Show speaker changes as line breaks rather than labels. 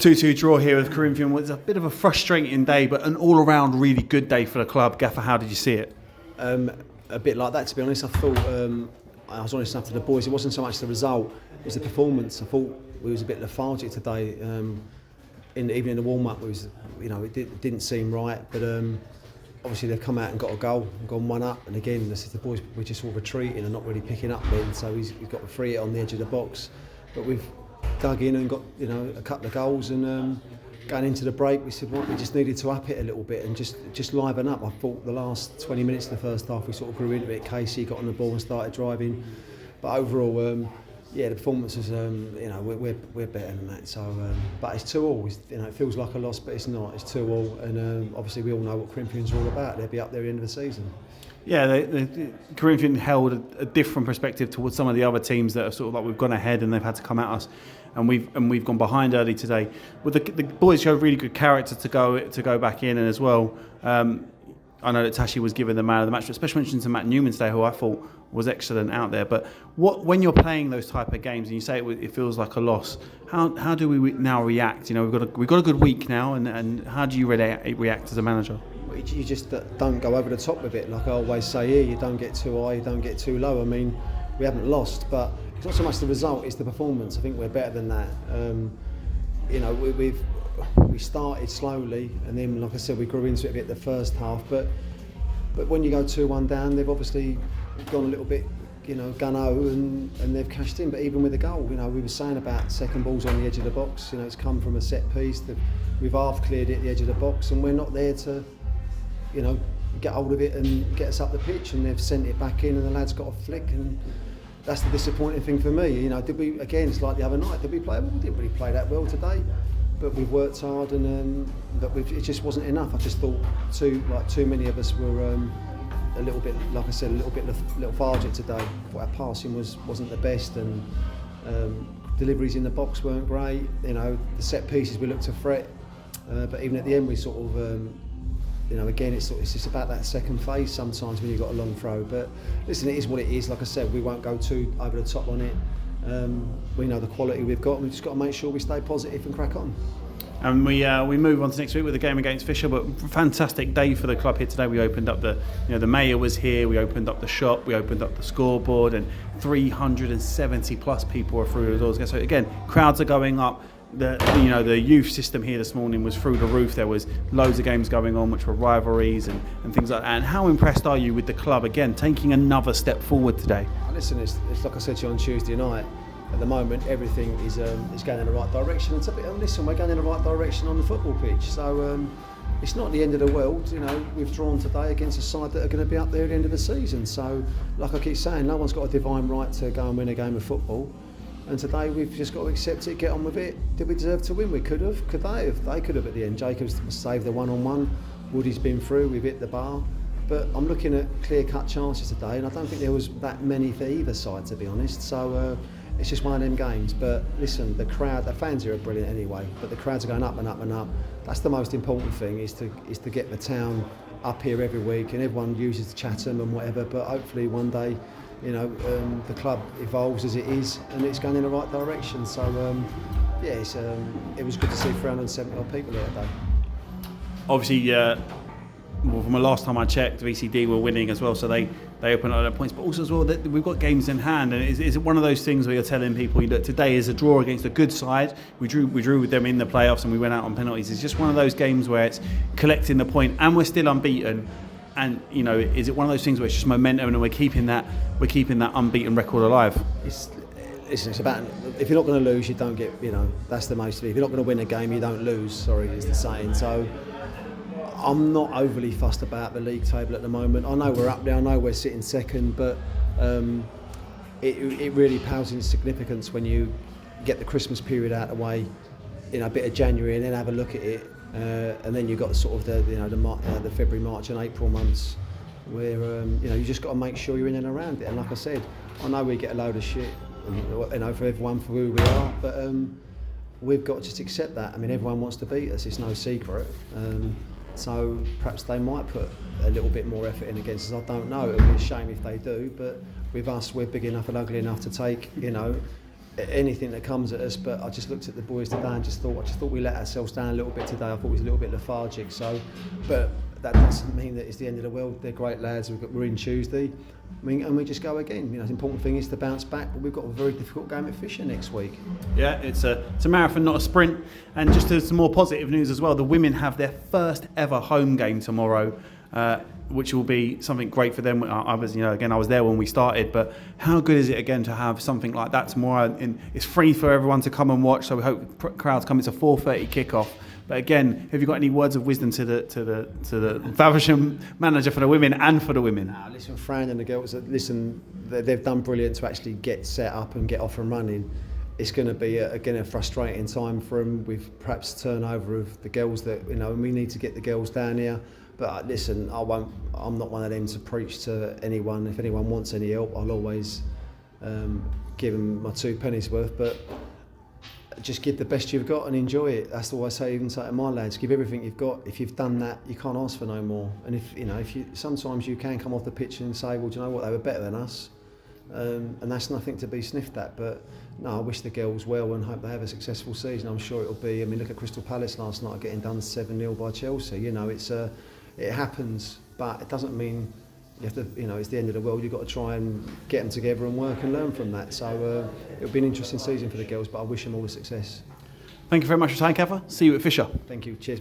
2-2 draw here with Corinthian. Was a bit of a frustrating day, but an all-around really good day for the club. Gaffer, how did you see it?
A bit like that, to be honest. I thought, I was honest enough to the boys, it wasn't so much the result, it was the performance. I thought we was a bit lethargic today. Even in the warm-up, it didn't seem right, but obviously they've come out and got a goal, gone one up, and again, this is the boys, we're just all retreating and not really picking up then, so he's got a free hit on the edge of the box. But we've dug in and got a couple of goals, and going into the break we said we just needed to up it a little bit and just liven up. I thought the last 20 minutes of the first half we sort of grew into it. Casey got on the ball and started driving, but overall the performance was we're better than that. So but it's 2-2. It feels like a loss, but it's not. It's 2-2, and obviously we all know what Corinthians are all about. They'll be up there at the end of the season.
Yeah, the Corinthian held a different perspective towards some of the other teams that are sort of like we've gone ahead and they've had to come at us, and we've gone behind early today. But the boys showed really good character to go back in, and as well, I know that Tashi was given the man of the match, but special mention to Matt Newman today, who I thought was excellent out there. But when you're playing those type of games and you say it feels like a loss, how do we now react? We've got a good week now, and how do you react as a manager?
You just don't go over the top with it. Like I always say here, you don't get too high, you don't get too low. I mean, we haven't lost, but it's not so much the result, it's the performance. I think we're better than that. We started slowly, and then, like I said, we grew into it a bit the first half. But when you go 2-1 down, they've obviously gone a little bit, gun-ho, and they've cashed in. But even with the goal, we were saying about second balls on the edge of the box. It's come from a set piece. We've half cleared it at the edge of the box, and we're not there to get hold of it and get us up the pitch, and they've sent it back in, and the lad's got a flick, and that's the disappointing thing for me. Did we, again, it's like the other night, did we play well? We didn't really play that well today, but we've worked hard, and it just wasn't enough. I just thought too many of us were a little bit, like I said, a little bit lethargic today. I thought our passing wasn't the best, and deliveries in the box weren't great. The set pieces we looked to threat, but even at the end we sort of again, it's just about that second phase sometimes when you've got a long throw. But listen, it is what it is. Like I said, we won't go too over the top on it. We know the quality we've got, and we've just got to make sure we stay positive and crack on.
And we move on to next week with the game against Fisher. But fantastic day for the club here today. We opened up the mayor was here. We opened up the shop. We opened up the scoreboard, and 370 plus people are through the doors. So again, crowds are going up. The youth system here this morning was through the roof. There was loads of games going on, which were rivalries and things like that. And how impressed are you with the club again taking another step forward today?
Listen, it's like I said to you on Tuesday night. At the moment, everything is going in the right direction. Listen, we're going in the right direction on the football pitch. So it's not the end of the world. We've drawn today against a side that are going to be up there at the end of the season. So, like I keep saying, no one's got a divine right to go and win a game of football. And today we've just got to accept it, get on with it. Did we deserve to win? We could have. Could they have? They could have at the end. Jacobs saved the one-on-one. Woody's been through. We've hit the bar. But I'm looking at clear-cut chances today, and I don't think there was that many for either side, to be honest. So it's just one of them games. But listen, the fans here are brilliant anyway. But the crowds are going up and up and up. That's the most important thing, is to get the town up here every week, and everyone uses Chatham and whatever. But hopefully one day, the club evolves as it is, and it's going in the right direction. So, it was good to see 370 odd people here today.
Obviously, from the last time I checked, VCD were winning as well, so they open up their points. But also as well, that we've got games in hand, and is it one of those things where you're telling people that today is a draw against a good side? We drew with them in the playoffs, and we went out on penalties. It's just one of those games where it's collecting the point, and we're still unbeaten. And is it one of those things where it's just momentum, and we're keeping that unbeaten record alive?
It's about, if you're not going to lose, you don't get. That's the most. If you're not going to win a game, you don't lose. Sorry, is the saying. So I'm not overly fussed about the league table at the moment. I know we're up there. I know we're sitting second, but it really pales in significance when you get the Christmas period out of the way, a bit of January, and then have a look at it. And then you've got sort of the February, March and April months where you just got to make sure you're in and around it. And like I said, I know we get a load of shit, for everyone for who we are, but we've got to just accept that. I mean, everyone wants to beat us, it's no secret. So perhaps they might put a little bit more effort in against us. I don't know. It would be a shame if they do, but with us, we're big enough and ugly enough to take anything that comes at us. But I just looked at the boys today and just thought we let ourselves down a little bit today. I thought it was a little bit lethargic. So, but that doesn't mean that it's the end of the world. They're great lads. We're in Tuesday. I mean, and we just go again. You know, the important thing is to bounce back. But we've got a very difficult game at Fisher next week.
Yeah, it's a marathon, not a sprint. And just some more positive news as well. The women have their first ever home game tomorrow, which will be something great for them. I was there when we started. But how good is it again to have something like that tomorrow? And it's free for everyone to come and watch. So we hope crowds come. It's a 4:30 kickoff. But again, have you got any words of wisdom to the Faversham manager for the women and for the women?
No, listen, Fran and the girls, they've done brilliant to actually get set up and get off and running. It's going to be again a frustrating time for them with perhaps turnover of the girls that and we need to get the girls down here. But listen, I'm not one of them to preach to anyone. If anyone wants any help, I'll always give them my 2 pennies worth. But just give the best you've got and enjoy it. That's all I say. Even say to my lads, give everything you've got. If you've done that, you can't ask for no more. And if you sometimes you can come off the pitch and say, well, do you know what, they were better than us, and that's nothing to be sniffed at. But no, I wish the girls well and hope they have a successful season. I'm sure it'll be. I mean, look at Crystal Palace last night getting done 7-0 by Chelsea. It happens, but it doesn't mean you have to. It's the end of the world. You've got to try and get them together and work and learn from that. So it'll be an interesting season for the girls, but I wish them all the success.
Thank you very much for your time, Kafa. See you at Fisher.
Thank you. Cheers, mate.